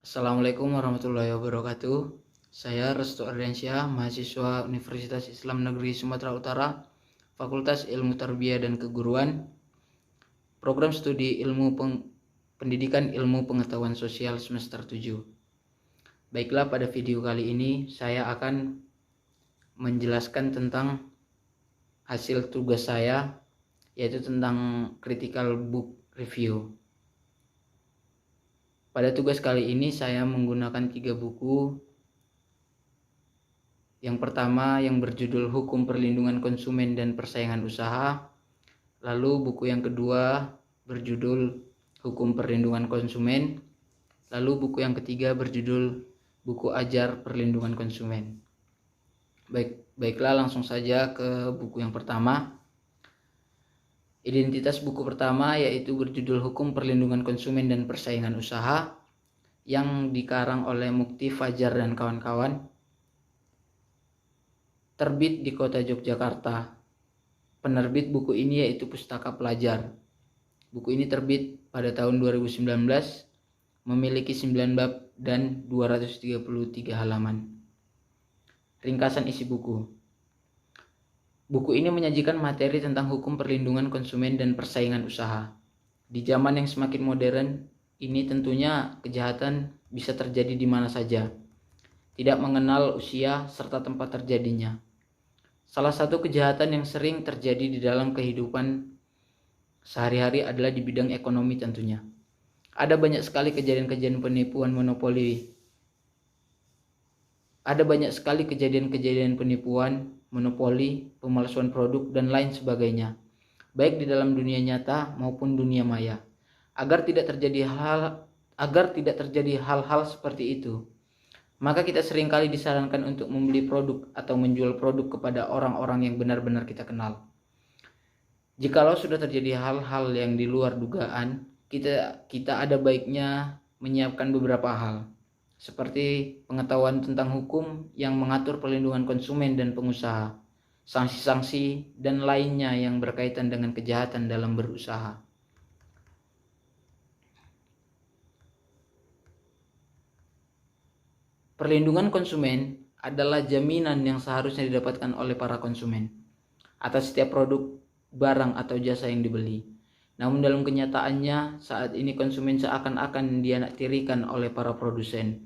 Assalamualaikum warahmatullahi wabarakatuh. Saya Restu Ardiansyah, mahasiswa Universitas Islam Negeri Sumatera Utara, Fakultas Ilmu Tarbiyah dan Keguruan, Program Studi Pendidikan Ilmu Pengetahuan Sosial semester 7. Baiklah, pada video kali ini saya akan menjelaskan tentang hasil tugas saya, yaitu tentang critical book review. Pada tugas kali ini saya menggunakan 3 buku. Yang pertama yang berjudul Hukum Perlindungan Konsumen dan Persaingan Usaha. Lalu buku yang kedua berjudul Hukum Perlindungan Konsumen. Lalu buku yang ketiga berjudul Buku Ajar Perlindungan Konsumen. Baiklah, langsung saja ke buku yang pertama. Identitas buku pertama yaitu berjudul Hukum Perlindungan Konsumen dan Persaingan Usaha yang dikarang oleh Mukti Fajar dan kawan-kawan. Terbit di Kota Yogyakarta. Penerbit buku ini yaitu Pustaka Pelajar. Buku ini terbit pada tahun 2019, memiliki 9 bab dan 233 halaman. Ringkasan isi buku. Buku ini menyajikan materi tentang hukum perlindungan konsumen dan persaingan usaha. Di zaman yang semakin modern, ini tentunya kejahatan bisa terjadi di mana saja, tidak mengenal usia serta tempat terjadinya. Salah satu kejahatan yang sering terjadi di dalam kehidupan sehari-hari adalah di bidang ekonomi tentunya. Ada banyak sekali kejadian-kejadian penipuan monopoli. Pemalsuan produk, dan lain sebagainya, baik di dalam dunia nyata maupun dunia maya. Agar tidak terjadi hal-hal seperti itu, maka kita seringkali disarankan untuk membeli produk atau menjual produk kepada orang-orang yang benar-benar kita kenal. Jikalau sudah terjadi hal-hal yang di luar dugaan, kita ada baiknya menyiapkan beberapa hal, seperti pengetahuan tentang hukum yang mengatur perlindungan konsumen dan pengusaha, sanksi-sanksi, dan lainnya yang berkaitan dengan kejahatan dalam berusaha. Perlindungan konsumen adalah jaminan yang seharusnya didapatkan oleh para konsumen atas setiap produk, barang, atau jasa yang dibeli. Namun dalam kenyataannya, saat ini konsumen seakan-akan dianaktirikan oleh para produsen.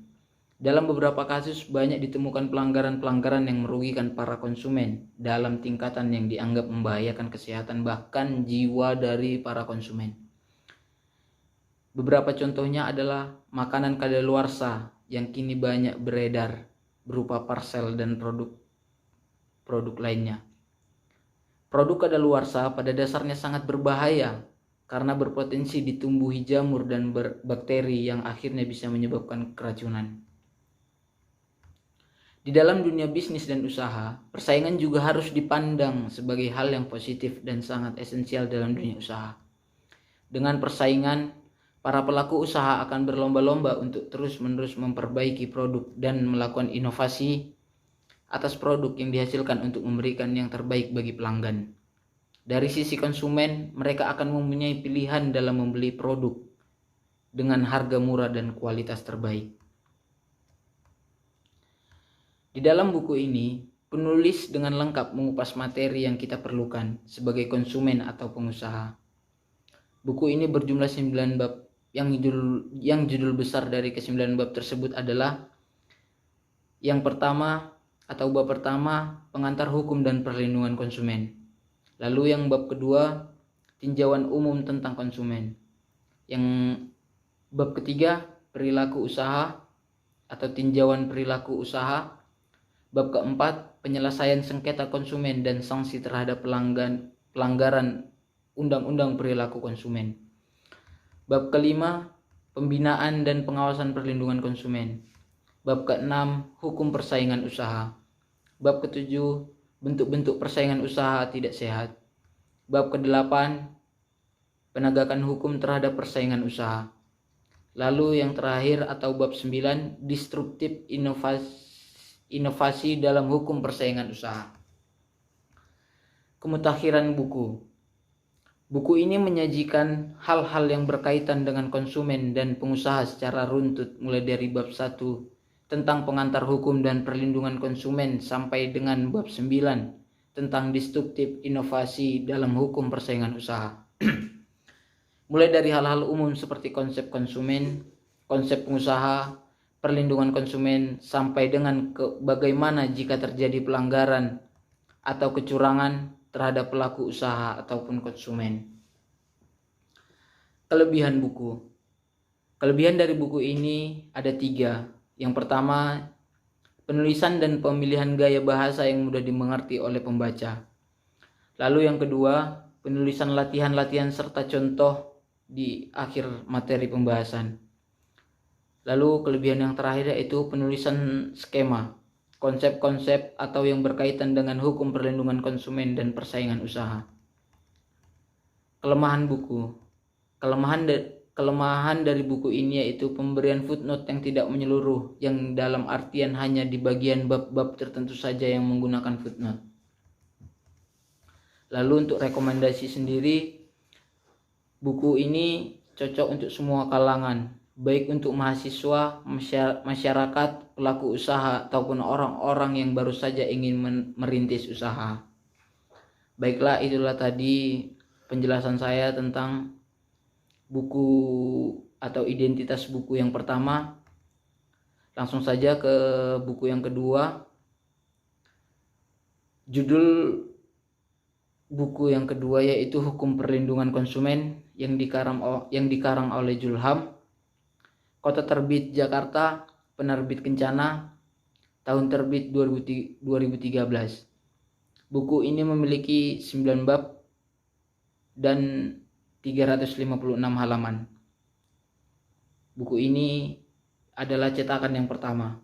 Dalam beberapa kasus banyak ditemukan pelanggaran-pelanggaran yang merugikan para konsumen dalam tingkatan yang dianggap membahayakan kesehatan bahkan jiwa dari para konsumen. Beberapa contohnya adalah makanan kadaluarsa yang kini banyak beredar berupa parcel dan produk lainnya. Produk kadaluarsa pada dasarnya sangat berbahaya karena berpotensi ditumbuhi jamur dan bakteri yang akhirnya bisa menyebabkan keracunan. Di dalam dunia bisnis dan usaha, persaingan juga harus dipandang sebagai hal yang positif dan sangat esensial dalam dunia usaha. Dengan persaingan, para pelaku usaha akan berlomba-lomba untuk terus-menerus memperbaiki produk dan melakukan inovasi atas produk yang dihasilkan untuk memberikan yang terbaik bagi pelanggan. Dari sisi konsumen, mereka akan mempunyai pilihan dalam membeli produk dengan harga murah dan kualitas terbaik. Di dalam buku ini, penulis dengan lengkap mengupas materi yang kita perlukan sebagai konsumen atau pengusaha. Buku ini berjumlah 9 bab. Yang judul besar dari ke-9 bab tersebut adalah yang pertama atau bab pertama, pengantar hukum dan perlindungan konsumen. Lalu yang bab kedua, tinjauan umum tentang konsumen. Yang bab ketiga, perilaku usaha atau tinjauan perilaku usaha. Bab keempat, penyelesaian sengketa konsumen dan sanksi terhadap pelanggaran undang-undang perilaku konsumen. Bab kelima, pembinaan dan pengawasan perlindungan konsumen. Bab keenam, hukum persaingan usaha. Bab ketujuh, bentuk-bentuk persaingan usaha tidak sehat. Bab kedelapan, penegakan hukum terhadap persaingan usaha. Lalu yang terakhir atau bab 9, disruptif inovasi dalam hukum persaingan usaha. Kemutakhiran buku. Buku ini menyajikan hal-hal yang berkaitan dengan konsumen dan pengusaha secara runtut, mulai dari bab 1 tentang pengantar hukum dan perlindungan konsumen sampai dengan bab 9 tentang disruptif inovasi dalam hukum persaingan usaha. Mulai dari hal-hal umum seperti konsep konsumen, konsep pengusaha, perlindungan konsumen, sampai dengan bagaimana jika terjadi pelanggaran atau kecurangan terhadap pelaku usaha ataupun konsumen. Kelebihan buku. Kelebihan dari buku ini ada 3. Yang pertama, penulisan dan pemilihan gaya bahasa yang mudah dimengerti oleh pembaca. Lalu yang kedua, penulisan latihan-latihan serta contoh di akhir materi pembahasan. Lalu kelebihan yang terakhir yaitu penulisan skema, konsep-konsep atau yang berkaitan dengan hukum perlindungan konsumen dan persaingan usaha. Kelemahan buku. Kelemahan dari buku ini yaitu pemberian footnote yang tidak menyeluruh, yang dalam artian hanya di bagian bab-bab tertentu saja yang menggunakan footnote. Lalu untuk rekomendasi sendiri, buku ini cocok untuk semua kalangan, baik untuk mahasiswa, masyarakat, pelaku usaha, ataupun orang-orang yang baru saja ingin merintis usaha. Baiklah, itulah tadi penjelasan saya tentang buku atau identitas buku yang pertama. Langsung saja ke buku yang kedua. Judul buku yang kedua yaitu Hukum Perlindungan Konsumen yang dikarang oleh Julham. Kota terbit Jakarta, penerbit Kencana, tahun terbit 2013. Buku ini memiliki 9 bab dan 356 halaman. Buku ini adalah cetakan yang pertama.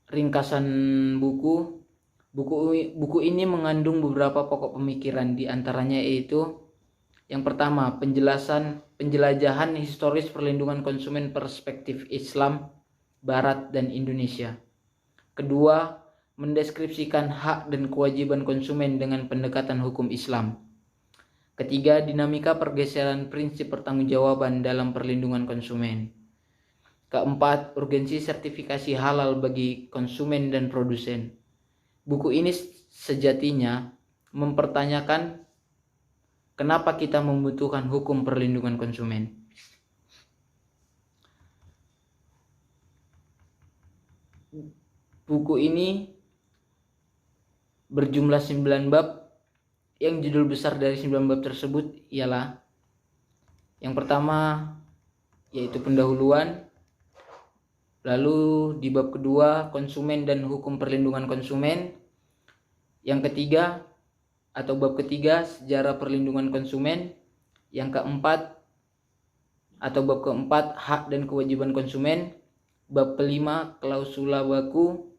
Ringkasan buku ini mengandung beberapa pokok pemikiran, di antaranya yaitu yang pertama, penjelajahan historis perlindungan konsumen perspektif Islam, Barat, dan Indonesia. Kedua, mendeskripsikan hak dan kewajiban konsumen dengan pendekatan hukum Islam. Ketiga, dinamika pergeseran prinsip pertanggungjawaban dalam perlindungan konsumen. Keempat, urgensi sertifikasi halal bagi konsumen dan produsen. Buku ini sejatinya mempertanyakan kenapa kita membutuhkan hukum perlindungan konsumen. Buku ini berjumlah 9 bab. Yang judul besar dari 9 bab tersebut ialah yang pertama yaitu pendahuluan. Lalu di bab kedua, konsumen dan hukum perlindungan konsumen. Yang ketiga atau bab ketiga, sejarah perlindungan konsumen. Yang keempat atau bab keempat, hak dan kewajiban konsumen. Bab kelima, klausula baku.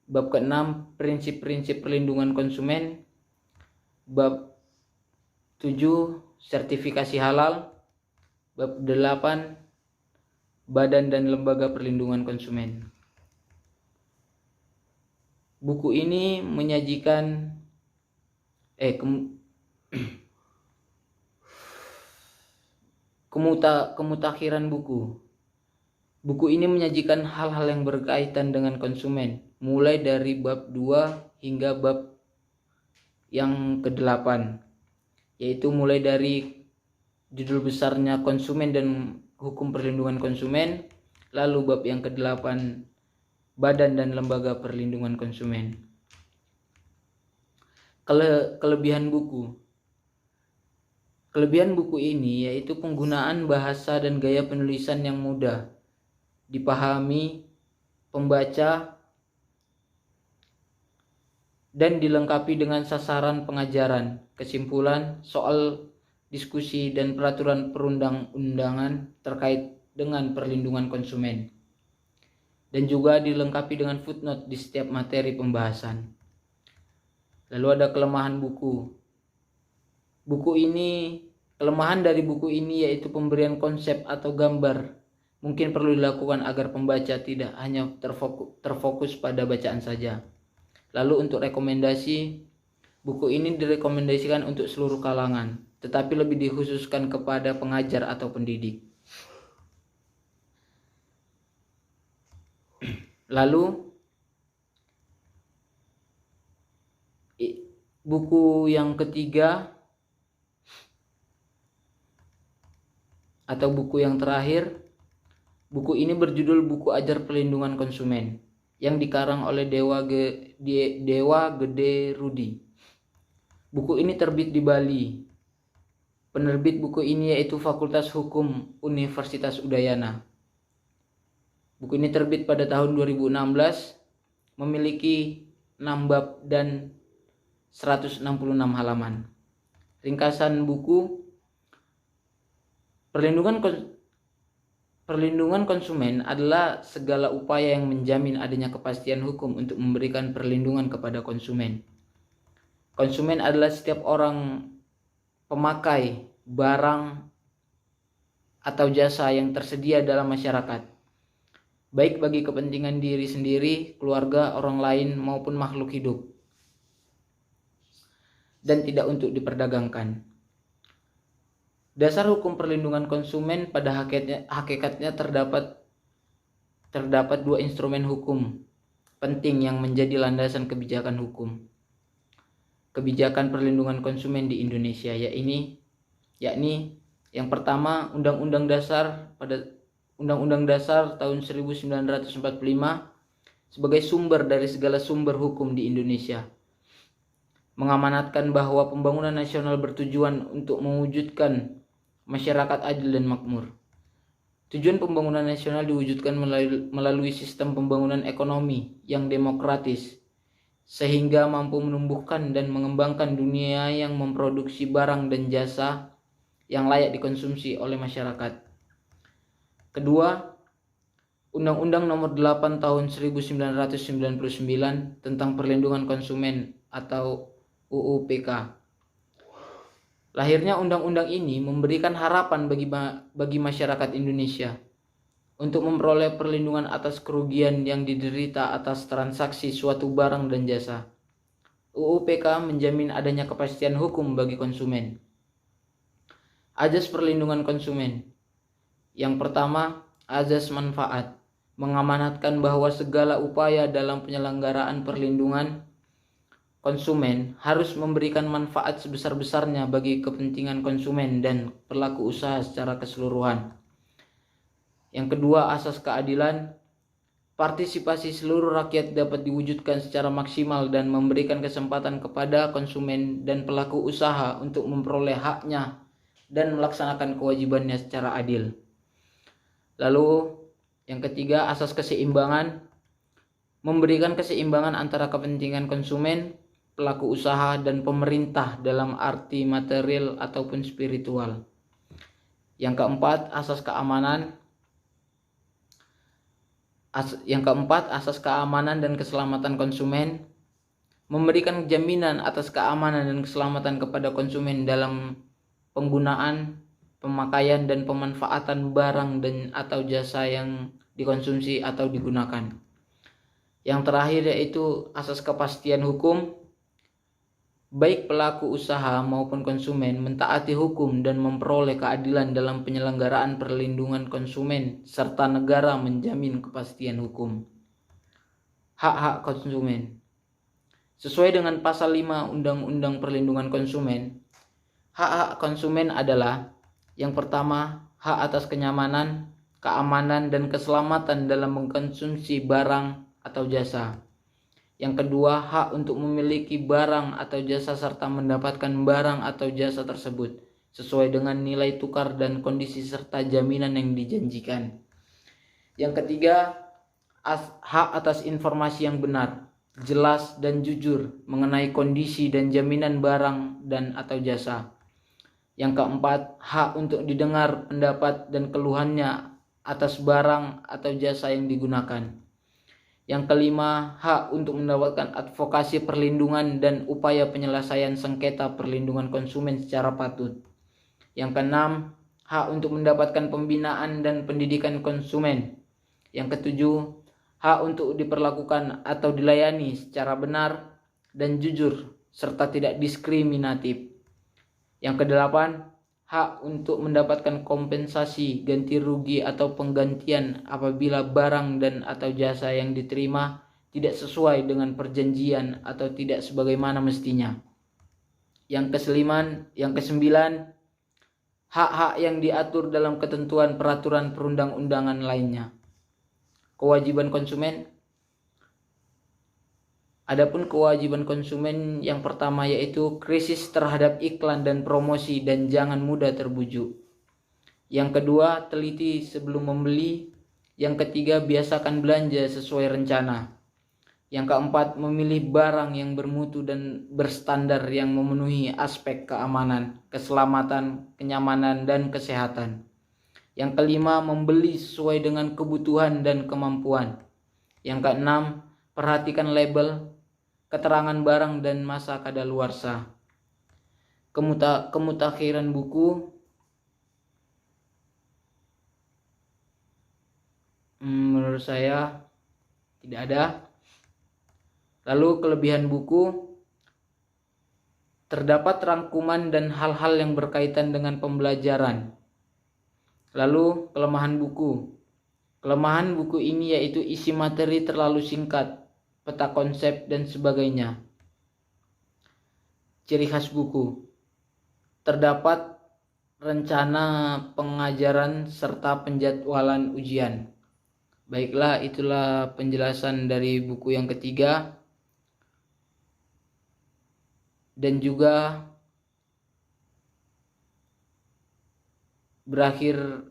Bab keenam, prinsip-prinsip perlindungan konsumen. Bab 7, sertifikasi halal. Bab 8, badan dan lembaga perlindungan konsumen. Buku ini menyajikan kemutakhiran buku. Buku ini menyajikan hal-hal yang berkaitan dengan konsumen, mulai dari bab 2 hingga bab yang ke-8, yaitu mulai dari judul besarnya konsumen dan hukum perlindungan konsumen, lalu bab yang ke-8 badan dan lembaga perlindungan konsumen. Kelebihan buku. Kelebihan buku ini yaitu penggunaan bahasa dan gaya penulisan yang mudah dipahami pembaca dan dilengkapi dengan sasaran pengajaran, kesimpulan, soal diskusi, dan peraturan perundang-undangan terkait dengan perlindungan konsumen. Dan juga dilengkapi dengan footnote di setiap materi pembahasan. Lalu ada kelemahan buku. Kelemahan dari buku ini yaitu pemberian konsep atau gambar. Mungkin perlu dilakukan agar pembaca tidak hanya terfokus pada bacaan saja. Lalu untuk rekomendasi, Buku ini direkomendasikan untuk seluruh kalangan, tetapi lebih dikhususkan kepada pengajar atau pendidik. Lalu buku yang ketiga atau buku yang terakhir, buku ini berjudul Buku Ajar Perlindungan Konsumen yang dikarang oleh Dewa Gede Rudi. Buku ini terbit di Bali. Penerbit buku ini yaitu Fakultas Hukum Universitas Udayana. Buku ini terbit pada tahun 2016, memiliki 6 bab dan 166 halaman. Ringkasan buku: Perlindungan konsumen adalah segala upaya yang menjamin adanya kepastian hukum untuk memberikan perlindungan kepada konsumen. Konsumen adalah setiap orang pemakai barang atau jasa yang tersedia dalam masyarakat, baik bagi kepentingan diri sendiri, keluarga, orang lain, maupun makhluk hidup, dan tidak untuk diperdagangkan. Dasar hukum perlindungan konsumen pada hakikatnya terdapat dua instrumen hukum penting yang menjadi landasan kebijakan hukum. Kebijakan perlindungan konsumen di Indonesia, yakni yang pertama, Undang-Undang Dasar tahun 1945 sebagai sumber dari segala sumber hukum di Indonesia, mengamanatkan bahwa pembangunan nasional bertujuan untuk mewujudkan masyarakat adil dan makmur. Tujuan pembangunan nasional diwujudkan melalui sistem pembangunan ekonomi yang demokratis, sehingga mampu menumbuhkan dan mengembangkan dunia yang memproduksi barang dan jasa yang layak dikonsumsi oleh masyarakat. Kedua, Undang-Undang Nomor 8 Tahun 1999 tentang Perlindungan Konsumen atau UU PK. Lahirnya undang-undang ini memberikan harapan bagi masyarakat Indonesia untuk memperoleh perlindungan atas kerugian yang diderita atas transaksi suatu barang dan jasa. UU PK menjamin adanya kepastian hukum bagi konsumen. Azas perlindungan konsumen. Yang pertama, azas manfaat, mengamanatkan bahwa segala upaya dalam penyelenggaraan perlindungan konsumen harus memberikan manfaat sebesar-besarnya bagi kepentingan konsumen dan pelaku usaha secara keseluruhan. Yang kedua, asas keadilan. Partisipasi seluruh rakyat dapat diwujudkan secara maksimal dan memberikan kesempatan kepada konsumen dan pelaku usaha untuk memperoleh haknya dan melaksanakan kewajibannya secara adil. Lalu yang ketiga, asas keseimbangan. Memberikan keseimbangan antara kepentingan konsumen, pelaku usaha, dan pemerintah dalam arti material ataupun spiritual. Yang keempat, asas keamanan. Asas keamanan dan keselamatan konsumen. Memberikan jaminan atas keamanan dan keselamatan kepada konsumen dalam penggunaan, pemakaian, dan pemanfaatan barang dan atau jasa yang dikonsumsi atau digunakan. Yang terakhir yaitu asas kepastian hukum. Baik pelaku usaha maupun konsumen mentaati hukum dan memperoleh keadilan dalam penyelenggaraan perlindungan konsumen, serta negara menjamin kepastian hukum. Hak-hak konsumen. Sesuai dengan pasal 5 Undang-Undang Perlindungan Konsumen, hak-hak konsumen adalah: yang pertama, hak atas kenyamanan, keamanan, dan keselamatan dalam mengkonsumsi barang atau jasa. Yang kedua, hak untuk memiliki barang atau jasa serta mendapatkan barang atau jasa tersebut sesuai dengan nilai tukar dan kondisi serta jaminan yang dijanjikan. Yang ketiga, hak atas informasi yang benar, jelas, dan jujur mengenai kondisi dan jaminan barang dan atau jasa. Yang keempat, hak untuk didengar pendapat dan keluhannya atas barang atau jasa yang digunakan. Yang kelima, hak untuk mendapatkan advokasi perlindungan dan upaya penyelesaian sengketa perlindungan konsumen secara patut. Yang keenam, hak untuk mendapatkan pembinaan dan pendidikan konsumen. Yang ketujuh, hak untuk diperlakukan atau dilayani secara benar dan jujur serta tidak diskriminatif. Yang kedelapan, hak untuk mendapatkan kompensasi, ganti rugi atau penggantian apabila barang dan atau jasa yang diterima tidak sesuai dengan perjanjian atau tidak sebagaimana mestinya. Yang kesembilan, hak-hak yang diatur dalam ketentuan peraturan perundang-undangan lainnya. Kewajiban konsumen. Adapun kewajiban konsumen yang pertama yaitu krisis terhadap iklan dan promosi dan jangan mudah terbujuk. Yang kedua, teliti sebelum membeli. Yang ketiga, biasakan belanja sesuai rencana. Yang keempat, memilih barang yang bermutu dan berstandar yang memenuhi aspek keamanan, keselamatan, kenyamanan, dan kesehatan. Yang kelima, membeli sesuai dengan kebutuhan dan kemampuan. Yang keenam, perhatikan label, keterangan barang, dan masa kadaluarsa. Kemutakhiran buku. Menurut saya tidak ada. Lalu kelebihan buku, terdapat rangkuman dan hal-hal yang berkaitan dengan pembelajaran. Lalu kelemahan buku. Kelemahan buku ini yaitu isi materi terlalu singkat, peta konsep dan sebagainya. Ciri khas buku, terdapat rencana pengajaran serta penjadwalan ujian. Baiklah, itulah penjelasan dari buku yang ketiga. Dan juga berakhir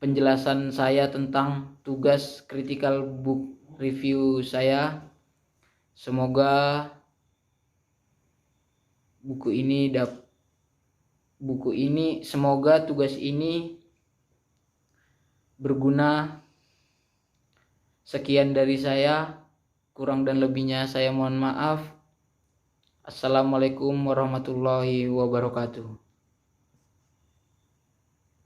penjelasan saya tentang tugas critical book review saya. Semoga semoga tugas ini berguna. Sekian dari saya, kurang dan lebihnya saya mohon maaf. Assalamualaikum warahmatullahi wabarakatuh.